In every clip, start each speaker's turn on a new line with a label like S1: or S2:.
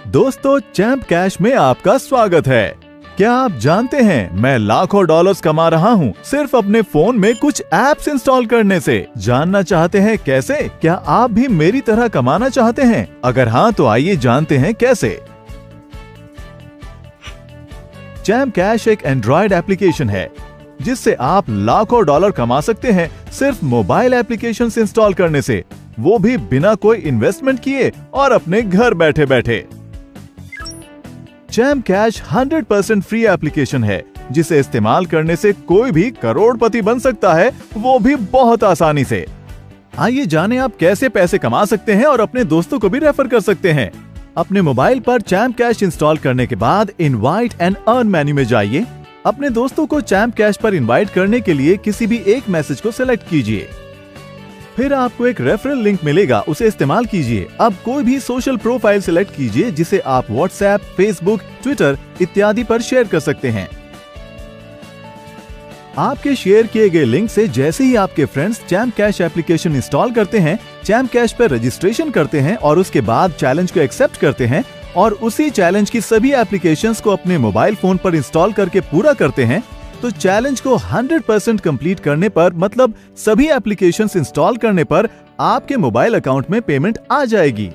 S1: दोस्तों, champ cash में आपका स्वागत है। क्या आप जानते हैं मैं लाखों डॉलर्स कमा रहा हूँ सिर्फ अपने फोन में कुछ एप्स इंस्टॉल करने से। जानना चाहते हैं कैसे? क्या आप भी मेरी तरह कमाना चाहते हैं? अगर हाँ तो आइए जानते हैं कैसे। चैंप कैश एक एंड्रॉयड एप्लीकेशन है जिससे आप लाखों डॉलर कमा सकते हैं सिर्फ मोबाइल एप्लीकेशन इंस्टॉल करने से, वो भी बिना कोई इन्वेस्टमेंट किए और अपने घर बैठे बैठे। चैंप कैश 100% फ्री एप्लीकेशन है जिसे इस्तेमाल करने से कोई भी करोड़पति बन सकता है, वो भी बहुत आसानी से। आइए जानें आप कैसे पैसे कमा सकते हैं और अपने दोस्तों को भी रेफर कर सकते हैं। अपने मोबाइल पर चैंप कैश इंस्टॉल करने के बाद इनवाइट एंड अर्न मेन्यू में जाइए। अपने दोस्तों को चैंप कैश पर इनवाइट करने के लिए किसी भी एक मैसेज को सिलेक्ट कीजिए। फिर आपको एक रेफरल लिंक मिलेगा, उसे इस्तेमाल कीजिए। अब कोई भी सोशल प्रोफाइल सिलेक्ट कीजिए जिसे आप व्हाट्सएप, फेसबुक, ट्विटर इत्यादि पर शेयर कर सकते हैं। आपके शेयर किए गए लिंक से जैसे ही आपके friends champ cash application install करते हैं, चैंप कैश पर रजिस्ट्रेशन करते हैं और उसके बाद चैलेंज को एक्सेप्ट करते हैं और उसी चैलेंज की सभी एप्लीकेशंस को अपने मोबाइल फोन पर इंस्टॉल करके पूरा करते हैं, तो चैलेंज को 100% कंप्लीट करने पर, मतलब सभी एप्लीकेशंस इंस्टॉल करने पर आपके मोबाइल अकाउंट में पेमेंट आ जाएगी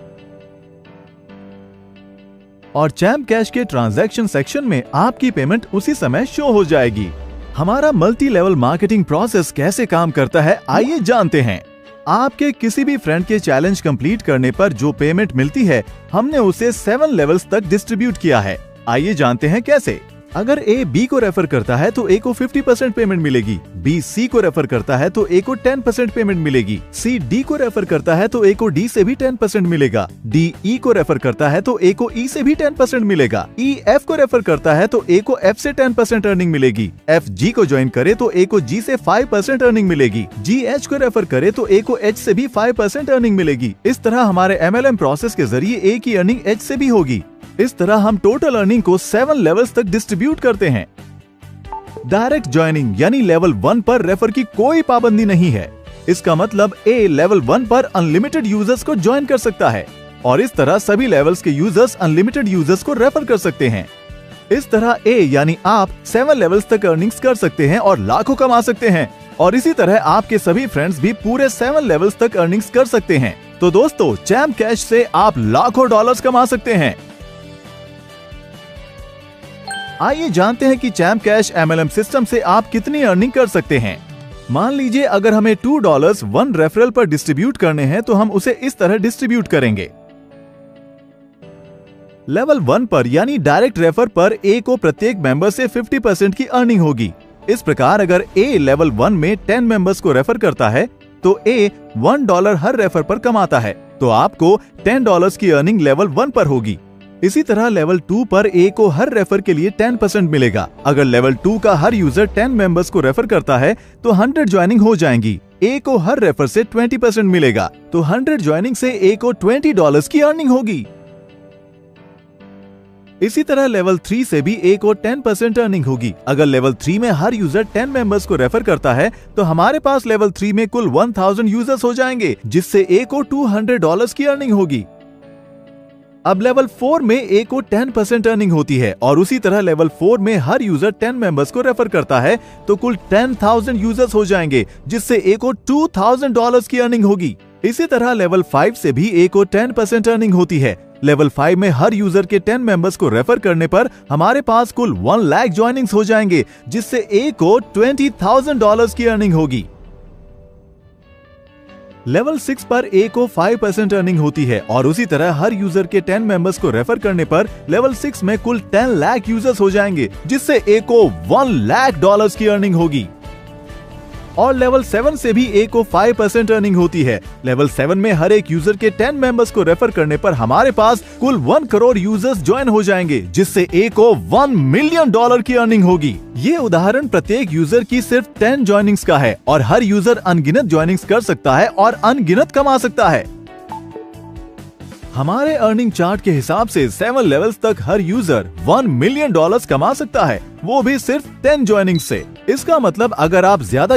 S1: और चैंप कैश के ट्रांजैक्शन सेक्शन में आपकी पेमेंट उसी समय शो हो जाएगी। हमारा मल्टी लेवल मार्केटिंग प्रोसेस कैसे काम करता है, आइए जानते हैं। आपके किसी भी फ्रेंड के चैलेंज कंप्लीट करने पर जो पेमेंट मिलती है, हमने उसे 7 लेवल्स तक डिस्ट्रीब्यूट किया है। आइए जानते हैं कैसे। अगर ए बी को रेफर करता है तो ए को 50% पेमेंट मिलेगी, बी सी को रेफर करता है तो ए को 10% पेमेंट मिलेगी, सी डी को रेफर करता है तो ए को डी से भी 10% मिलेगा, डी ई को रेफर करता है तो ए को ई से भी 10% मिलेगा, ई एफ को रेफर करता है तो ए को एफ से 10% अर्निंग मिलेगी, एफ जी को ज्वाइन करे तो ए को जी से 5% अर्निंग मिलेगी, जी एच को रेफर करे तो ए को एच से भी 5% अर्निंग मिलेगी। इस तरह हमारे MLM प्रोसेस के जरिए ए की अर्निंग एच से भी होगी। इस तरह हम टोटल अर्निंग को 7 लेवल्स तक डिस्ट्रीब्यूट करते हैं। डायरेक्ट ज्वाइनिंग यानी लेवल 1 पर रेफर की कोई पाबंदी नहीं है। इसका मतलब ए लेवल 1 पर अनलिमिटेड यूजर्स को ज्वाइन कर सकता है और इस तरह सभी लेवल्स के यूजर्स अनलिमिटेड यूजर्स को रेफर कर सकते हैं। इस तरह ए यानी आप 7 लेवल्स तक अर्निंग्स कर सकते हैं और लाखों कमा सकते हैं और इसी तरह आपके सभी फ्रेंड्स भी पूरे 7 लेवल्स तक अर्निंग्स कर सकते हैं। तो दोस्तों, चैंप कैश से आप लाखों डॉलर्स कमा सकते हैं। आइए जानते हैं कि चैंप कैश MLM सिस्टम से आप कितनी अर्निंग कर सकते हैं। मान लीजिए अगर हमें $2 1 रेफरल पर डिस्ट्रीब्यूट करने हैं तो हम उसे इस तरह डिस्ट्रीब्यूट करेंगे। लेवल 1 पर यानी डायरेक्ट रेफर पर ए को प्रत्येक मेंबर से 50% की अर्निंग होगी। इस प्रकार अगर ए लेवल 1 में 10 मेंबर्स को रेफर करता है तो ए $1 हर रेफर पर कमाता है, तो आपको $10 की अर्निंग लेवल 1 पर होगी। इसी तरह लेवल 2 पर ए को हर रेफर के लिए 10% मिलेगा। अगर लेवल 2 का हर यूजर 10 मेंबर्स को रेफर करता है तो 100 ज्वाइनिंग हो जाएंगी। ए को हर रेफर से 20% मिलेगा, तो 100 ज्वाइनिंग से ए को $20 की अर्निंग होगी। इसी तरह लेवल 3 से भी ए को 10% अर्निंग होगी। अगर लेवल 3 में हर यूजर 10 मेंबर्स को रेफर करता है तो हमारे पास लेवल 3 में कुल 1000 यूजर्स हो जाएंगे, जिससे ए को $200 की अर्निंग होगी। अब लेवल 4 में ए को 10% अर्निंग होती है और उसी तरह लेवल 4 में हर यूजर 10 मेंबर्स को रेफर करता है तो कुल 10,000 यूजर्स हो जाएंगे, जिससे ए को $2,000 की अर्निंग होगी। इसी तरह लेवल 5 से भी ए को 10% अर्निंग होती है। लेवल 5 में हर यूजर के 10 मेंबर्स को रेफर करने पर हमारे पास कुल 1 लाख ज्वाइनिंग्स हो जाएंगे, जिससे ए को $20,000 की अर्निंग होगी। लेवल 6 पर ए को 5% अर्निंग होती है और उसी तरह हर यूजर के 10 मेंबर्स को रेफर करने पर लेवल 6 में कुल 10 लाख यूजर्स हो जाएंगे, जिससे ए को $1 लाख की अर्निंग होगी। और लेवल 7 से भी ए को 5% अर्निंग होती है। लेवल 7 में हर एक यूजर के 10 मेंबर्स को रेफर करने पर हमारे पास कुल 1 करोड़ यूजर्स ज्वाइन हो जाएंगे, जिससे ए को $1 मिलियन की अर्निंग होगी। ये उदाहरण प्रत्येक यूजर की सिर्फ 10 ज्वाइनिंग्स का है और हर यूजर अनगिनत ज्वाइनिंग्स कर सकता है और अनगिनत कमा सकता है। हमारे अर्निंग चार्ट के हिसाब से 7 लेवल्स तक हर यूजर $1 मिलियन कमा सकता है, वो भी सिर्फ 10 ज्वाइनिंग से। इसका मतलब अगर आप ज्यादा